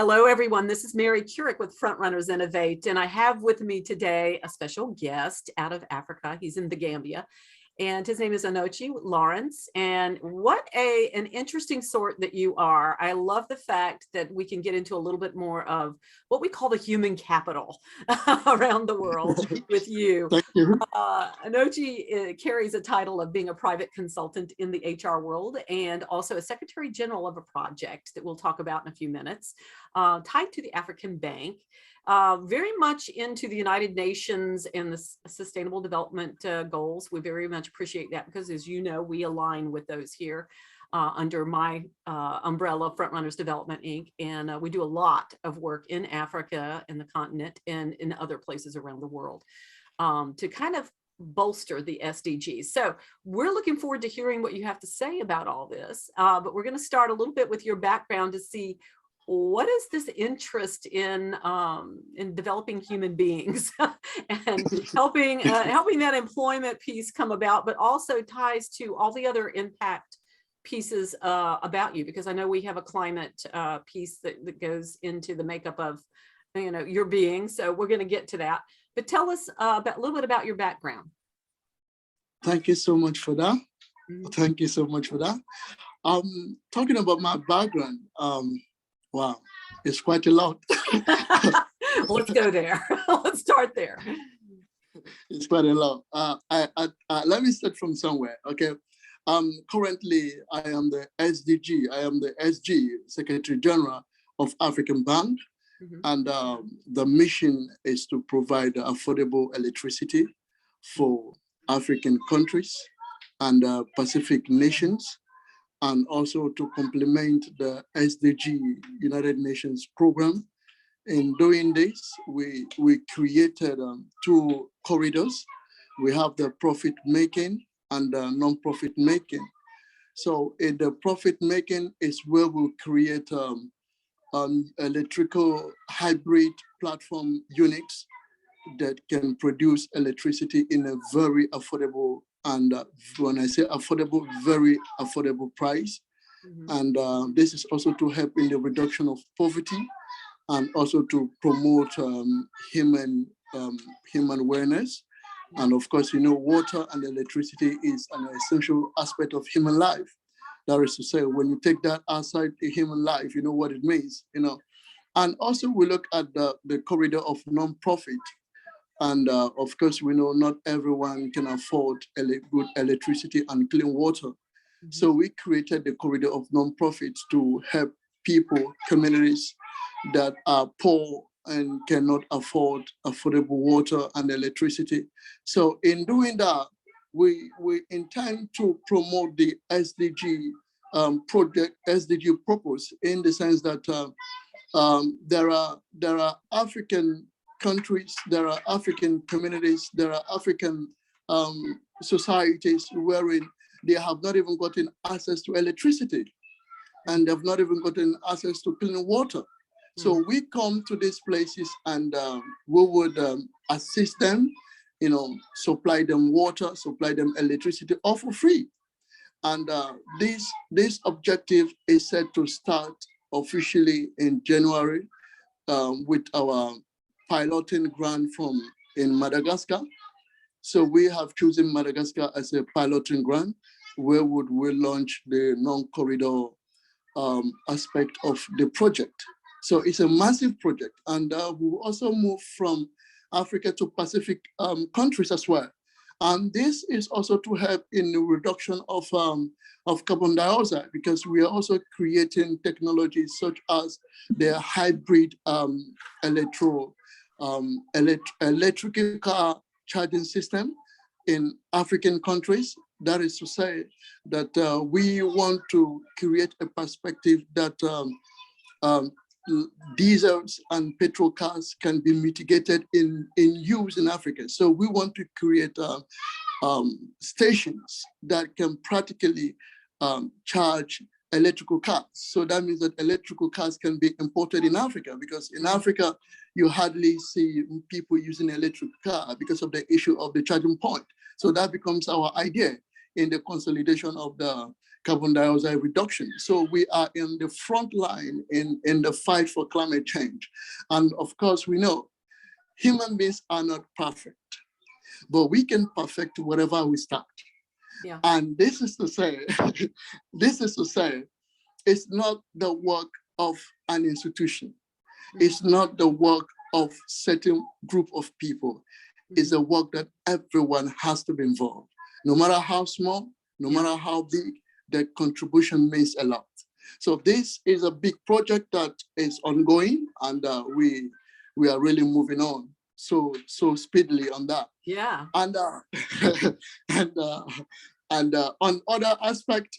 Hello, everyone. This is Mary Kurek with Frontrunners Innovate, and I have with me today a special guest out of Africa. He's in the Gambia, and his name is Onochie Lawrence. And what an interesting sort that you are. I love the fact that we can get into a little bit more of what we call the human capital around the world with you. Thank you. Onochie carries a title of being a private consultant in the HR world and also a secretary general of a project that we'll talk about in a few minutes, tied to the African Bank. Very much into the United Nations and the Sustainable Development Goals. We very much appreciate that because, as you know, we align with those here under my umbrella, Frontrunners Development, Inc. And we do a lot of work in Africa and the continent and in other places around the world to kind of bolster the SDGs. So we're looking forward to hearing what you have to say about all this. But we're going to start a little bit with your background to see what is this interest in developing human beings and helping that employment piece come about, but also ties to all the other impact pieces about you, because I know we have a climate piece that goes into the makeup of your being. So we're going to get to that. But tell us a little bit about your background. Thank you so much for that. Thank you so much for that. Talking about my background, wow, it's quite a lot. Let's go there. Let's start there. It's quite a lot. Let me start from somewhere, okay? Currently, I am the SDG. I am the SG, Secretary General of African Bank. And the mission is to provide affordable electricity for African countries and Pacific nations, and also to complement the SDG United Nations program. In doing this, we created 2 corridors. We have the profit making and the non-profit making. So in the profit making is where we create electrical hybrid platform units that can produce electricity in a very affordable, and when I say affordable, very affordable price. And this is also to help in the reduction of poverty and also to promote human awareness. And of course, water and electricity is an essential aspect of human life. That is to say, when you take that outside the human life, you know what it means, And also we look at the corridor of non-profit. And of course, we know not everyone can afford good electricity and clean water. So we created the corridor of non-profits to help people, communities that are poor and cannot afford affordable water and electricity. So in doing that, we intend to promote the SDG project, SDG purpose, in the sense that there are African countries, there are African communities, there are African societies wherein they have not even gotten access to electricity, and they've not even gotten access to clean water. So we come to these places and we would assist them, supply them water, supply them electricity, all for free. And this objective is set to start officially in January with our piloting grant in Madagascar. So we have chosen Madagascar as a piloting grant, where would we launch the non-corridor aspect of the project. So it's a massive project, and we'll also move from Africa to Pacific countries as well. And this is also to help in the reduction of carbon dioxide, because we are also creating technologies such as the hybrid electrical car charging system in African countries. That is to say that we want to create a perspective that diesels and petrol cars can be mitigated in use in Africa. So we want to create stations that can practically charge electrical cars. So that means that electrical cars can be imported in Africa, because in Africa, you hardly see people using electric car because of the issue of the charging point. So that becomes our idea in the consolidation of the carbon dioxide reduction. So we are in the front line in the fight for climate change. And of course, we know human beings are not perfect, but we can perfect whatever we start. Yeah. And this is to say, it's not the work of an institution. It's not the work of certain group of people. It's a work that everyone has to be involved. No matter how small, no matter how big, the contribution means a lot. So this is a big project that is ongoing, and we are really moving on so speedily on that. Yeah. And on other aspects,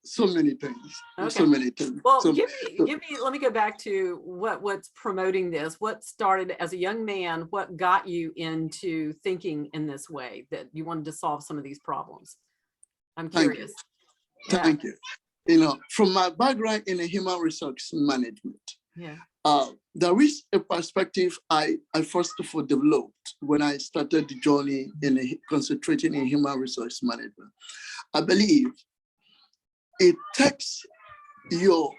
so many things. Okay. So many things. Well, give me. Let me go back to what's promoting this. What started as a young man? What got you into thinking in this way, that you wanted to solve some of these problems? I'm curious. Thank you. You know, from my background in human resource management, there is a perspective I first of all developed when I started the journey in concentrating in human resource management. I believe it takes your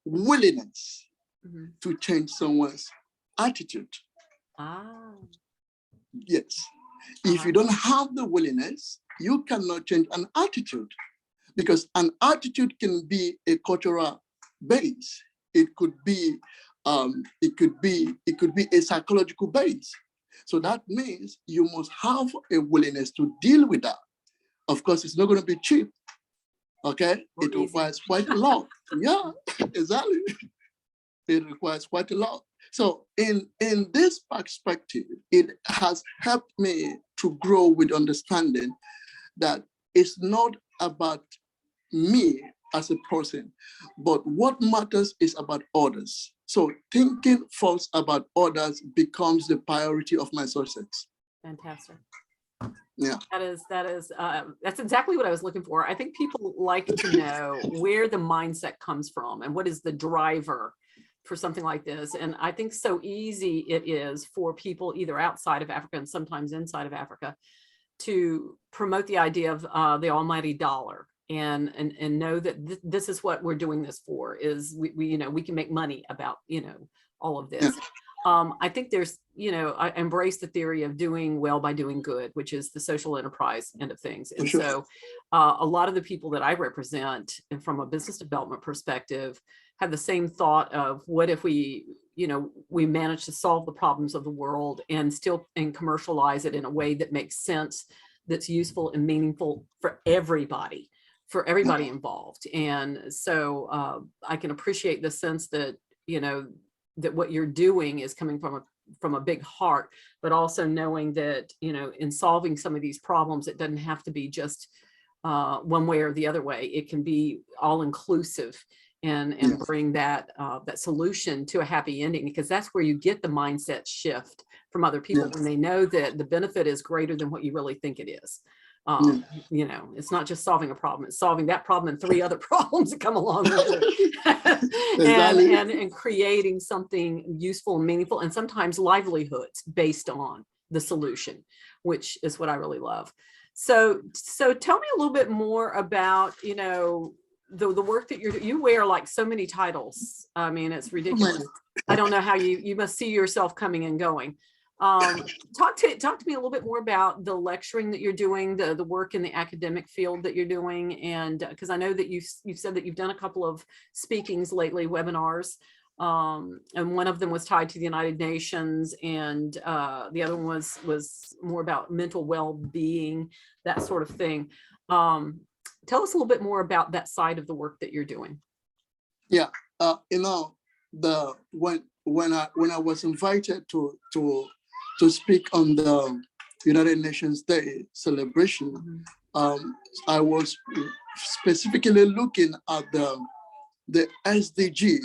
willingness to change someone's attitude. Yes. If you don't have the willingness, you cannot change an attitude, because an attitude can be a cultural base. It could be a psychological base. So that means you must have a willingness to deal with that. Of course, it's not going to be cheap. Okay, it requires quite a lot. Yeah, exactly. It requires quite a lot. So in this perspective, it has helped me to grow with understanding that it's not about me as a person, but what matters is about others. So thinking first about others becomes the priority of my success. Fantastic. Yeah, that's exactly what I was looking for. I think people like to know where the mindset comes from and what is the driver for something like this. And I think so easy it is for people either outside of Africa and sometimes inside of Africa to promote the idea of the almighty dollar and know that this is what we're doing this for, is we can make money about all of this. I think there's, I embrace the theory of doing well by doing good, which is the social enterprise end of things. And so a lot of the people that I represent, and from a business development perspective, have the same thought of what if we manage to solve the problems of the world and commercialize it in a way that makes sense, that's useful and meaningful for everybody involved. And so I can appreciate the sense that, that what you're doing is coming from a big heart, but also knowing that, in solving some of these problems, it doesn't have to be just one way or the other way. It can be all inclusive and bring that solution to a happy ending, because that's where you get the mindset shift from other people when they know that the benefit is greater than what you really think it is. It's not just solving a problem, it's solving that problem and 3 other problems that come along with it. and creating something useful and meaningful, and sometimes livelihoods based on the solution, which is what I really love. So tell me a little bit more about, the work that you wear like so many titles. I mean, it's ridiculous. I don't know how you must see yourself coming and going. Talk to me a little bit more about the lecturing that you're doing, the work in the academic field that you're doing, and because I know that you've said that you've done a couple of speakings lately, webinars, and one of them was tied to the United Nations, and the other one was more about mental well-being, that sort of thing. Tell us a little bit more about that side of the work that you're doing. Yeah, when I was invited to speak on the United Nations Day celebration, I was specifically looking at the SDG,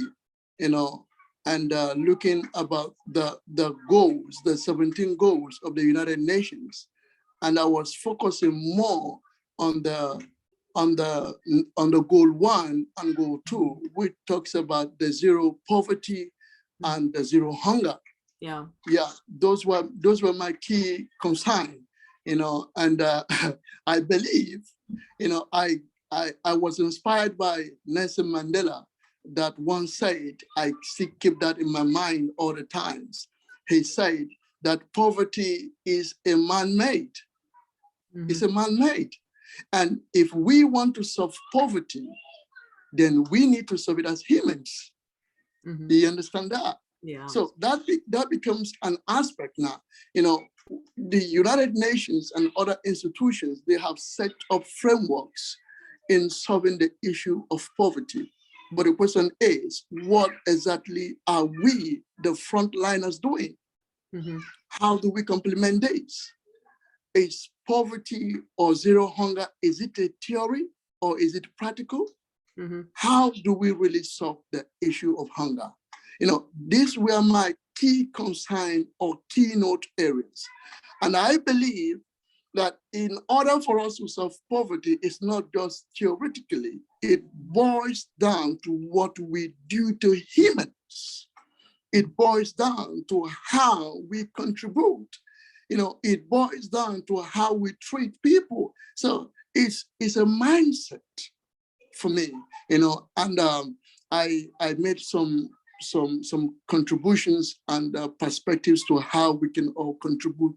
and looking about the goals, the 17 goals of the United Nations, and I was focusing more on the goal 1 and goal 2, which talks about the zero poverty and the zero hunger. Yeah, those were my key concern, and I believe, I was inspired by Nelson Mandela that once said, I still keep that in my mind all the times. He said that poverty is a man-made. It's a man-made. And if we want to solve poverty, then we need to solve it as humans. Do you understand that? Yeah. So that becomes an aspect now. You know, the United Nations and other institutions, they have set up frameworks in solving the issue of poverty. But the question is, what exactly are we, the frontliners, doing? How do we complement this? Is poverty or zero hunger, is it a theory or is it practical? How do we really solve the issue of hunger? You know, these were my key concern or keynote areas. And I believe that in order for us to solve poverty, it's not just theoretically, it boils down to what we do to humans. It boils down to how we contribute. You know, it boils down to how we treat people. So it's a mindset for me, you know, and I made some contributions and perspectives to how we can all contribute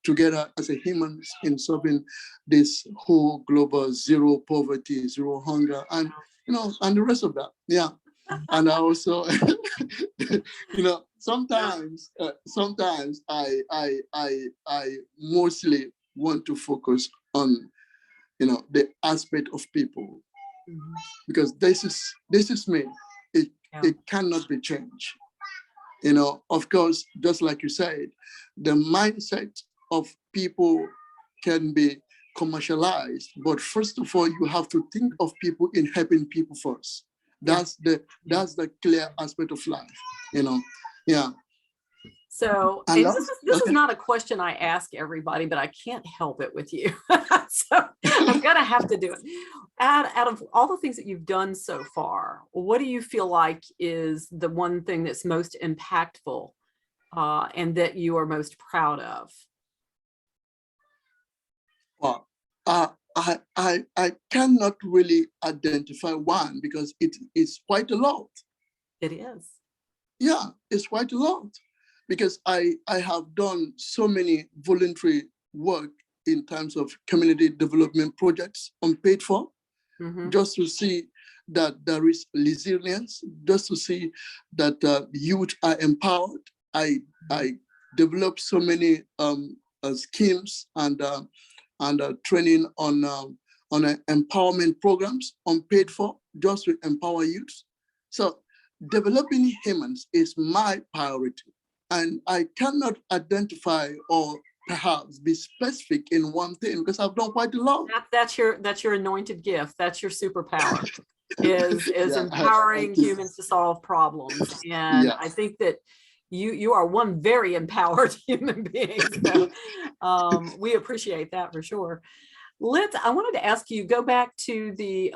together as a humans in solving this whole global zero poverty, zero hunger, and you know, and the rest of that. Yeah, and I also, you know, sometimes I mostly want to focus on, you know, the aspect of people, because this is me. It cannot be changed. You know, of course, just like you said, the mindset of people can be commercialized, but first of all, you have to think of people in helping people first. That's the clear aspect of life, you know. Yeah. So, and this is not a question I ask everybody, but I can't help it with you. So I'm gonna have to do it. Out of all the things that you've done so far, what do you feel like is the one thing that's most impactful and that you are most proud of? Well, I cannot really identify one because it's quite a lot. It is. Yeah, it's quite a lot. Because I have done so many voluntary work in terms of community development projects unpaid for, just to see that there is resilience, just to see that youth are empowered. I developed so many schemes and training on empowerment programs unpaid for, just to empower youth. So developing humans is my priority. And I cannot identify or perhaps be specific in one thing because I've done quite a lot. That's your anointed gift. That's your superpower, is empowering humans to solve problems. And I think that you are one very empowered human being. So we appreciate that for sure. I wanted to ask you, go back to the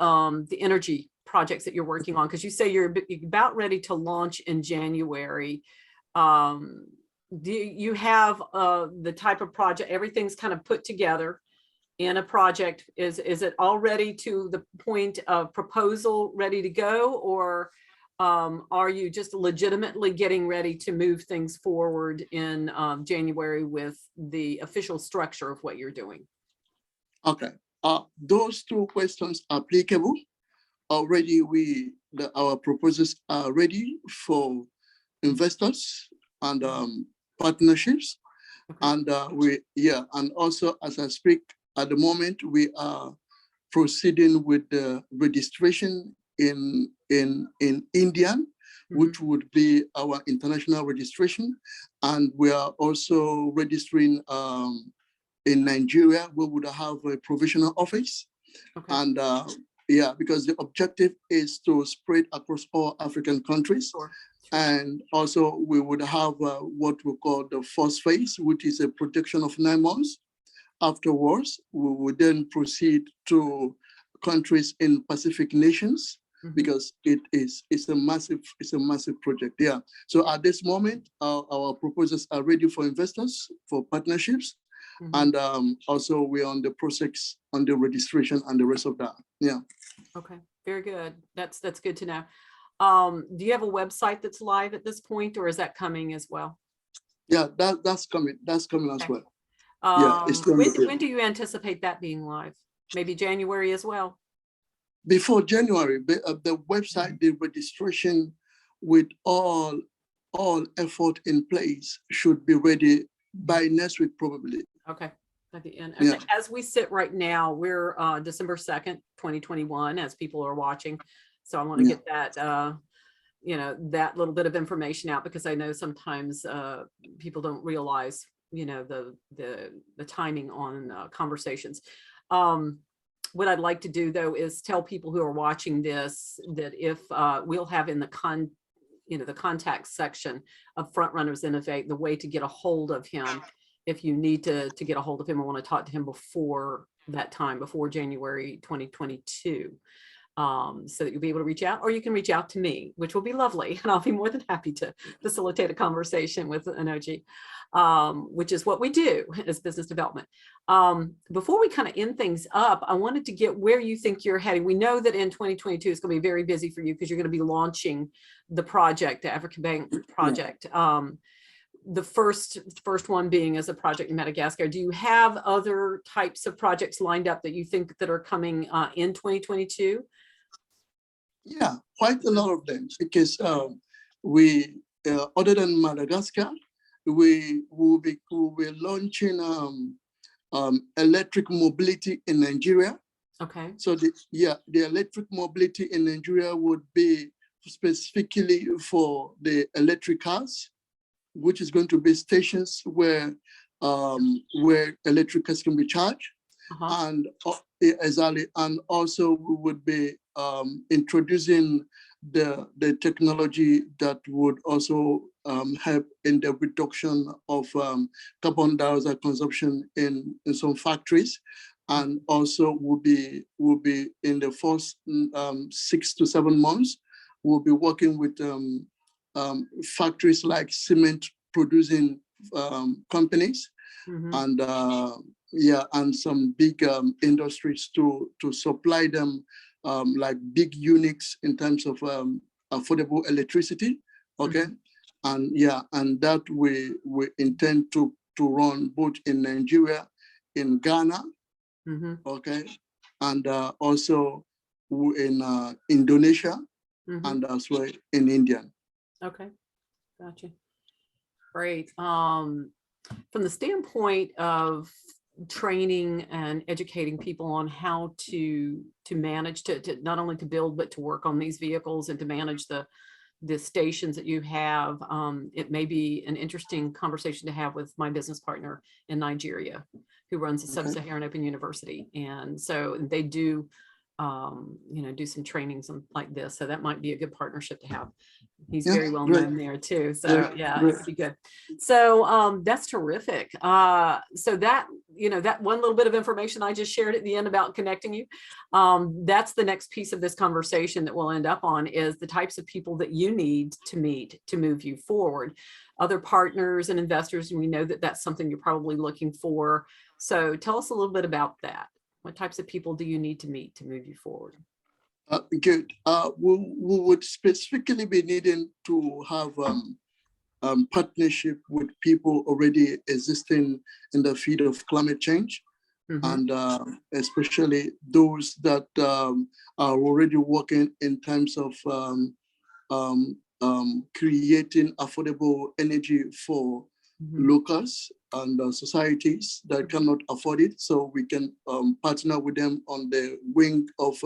energy projects that you're working on, because you say you're about ready to launch in January. Do you have the type of project, everything's kind of put together in a project? Is it already to the point of proposal ready to go, or are you just legitimately getting ready to move things forward in January with the official structure of what you're doing? Okay, those two questions are applicable. Already our proposals are ready for investors and partnerships. And and also as I speak at the moment, we are proceeding with the registration in Indian, which would be our international registration. And we are also registering in Nigeria, we would have a provisional office. And because the objective is to spread across all African countries. And also we would have what we call the first phase, which is a projection of 9 months. Afterwards, we would then proceed to countries in Pacific nations, because it's a massive project. So at this moment, our proposals are ready for investors, for partnerships, And also we're on the process on the registration and the rest of that. Yeah. Okay, very good. That's good to know. Do you have a website that's live at this point, or is that coming as well? Yeah, that's coming. That's coming as Okay. well. Yeah, it's when do you anticipate that being live? Maybe January as well? Before January, the website, the registration with all effort in place should be ready by next week, probably. Okay. At the end. Okay. Yeah. As we sit right now, we're December 2nd, 2021, as people are watching. So I want to get that, that little bit of information out, because I know sometimes people don't realize, the timing on conversations. What I'd like to do, though, is tell people who are watching this that if we'll have in the contact section of Frontrunners Innovate, the way to get a hold of him if you need to get a hold of him or want to talk to him before that time, before January 2022. So that you'll be able to reach out, or you can reach out to me, which will be lovely. And I'll be more than happy to facilitate a conversation with Onochie, which is what we do as business development. Before we kind of end things up, I wanted to get where you think you're heading. We know that in 2022, it's going to be very busy for you because you're going to be launching the project, the African Bank project. The first one being as a project in Madagascar. Do you have other types of projects lined up that you think that are coming in 2022? Yeah, quite a lot of them, because we, other than Madagascar, we will be launching electric mobility in Nigeria. Okay. So the electric mobility in Nigeria would be specifically for the electric cars, which is going to be stations where electric cars can be charged. And exactly, and also we would be introducing the technology that would also help in the reduction of carbon dioxide consumption in some factories, and also will be in the first 6 to 7 months. We'll be working with factories like cement producing companies, and and some big industries to supply them like big units in terms of affordable electricity. Okay. And that we intend to run both in Nigeria, in Ghana, okay, and also in Indonesia, and as well in India. Okay, gotcha. Great. From the standpoint of training and educating people on how to manage to not only to build but to work on these vehicles and to manage the stations that you have, it may be an interesting conversation to have with my business partner in Nigeria, who runs a Sub-Saharan Open University, and so they do do some trainings like this. So that might be a good partnership to have. He's very well known there too. So yeah, it would be good. So that's terrific. So that, that one little bit of information I just shared at the end about connecting you, that's the next piece of this conversation that we'll end up on, is the types of people that you need to meet to move you forward. Other partners and investors, and we know that that's something you're probably looking for. So tell us a little bit about that. What types of people do you need to meet to move you forward? Good. We would specifically be needing to have partnership with people already existing in the field of climate change, and especially those that are already working in terms of creating affordable energy for locals and societies that cannot afford it. So we can partner with them on the wing of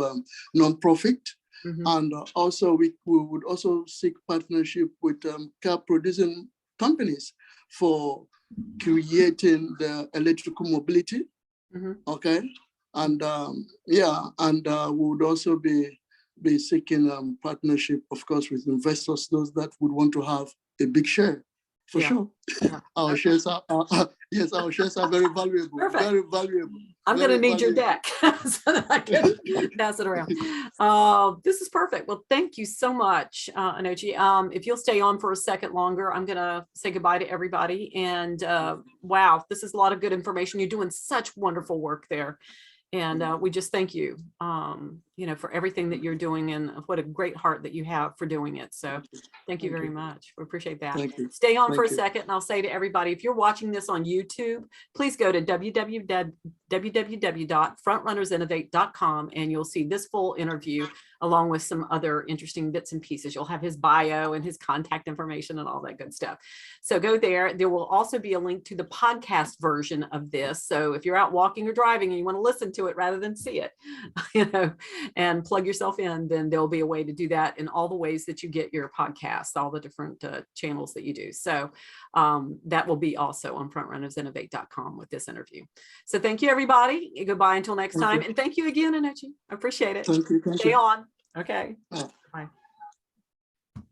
non-profit. And also we would also seek partnership with car producing companies for creating the electrical mobility. Okay. And we would also be seeking partnership, of course, with investors, those that would want to have a big share For Yeah. sure. Yeah. Our Okay. shares are, yes, our shares are very valuable. Perfect. Very valuable. I'm going to need your valuable. deck so that I can pass it around. This is perfect. Well, thank you so much, Onochie. If you'll stay on for a second longer, I'm going to say goodbye to everybody. And wow, this is a lot of good information. You're doing such wonderful work there. And we just thank you, for everything that you're doing and what a great heart that you have for doing it. So thank you very much. We appreciate that. Thank you. Stay on for a second, and I'll say to everybody, if you're watching this on YouTube, please go to www.frontrunnersinnovate.com and you'll see this full interview along with some other interesting bits and pieces. You'll have his bio and his contact information and all that good stuff. So go there. There will also be a link to the podcast version of this. So if you're out walking or driving and you want to listen to it rather than see it, and plug yourself in, then there'll be a way to do that in all the ways that you get your podcasts, all the different channels that you do. So that will be also on frontrunnersinnovate.com with this interview. So thank you, everybody. Goodbye until next time. And thank you again, Onochie. I appreciate it. Thank you. Stay on. Okay. Bye.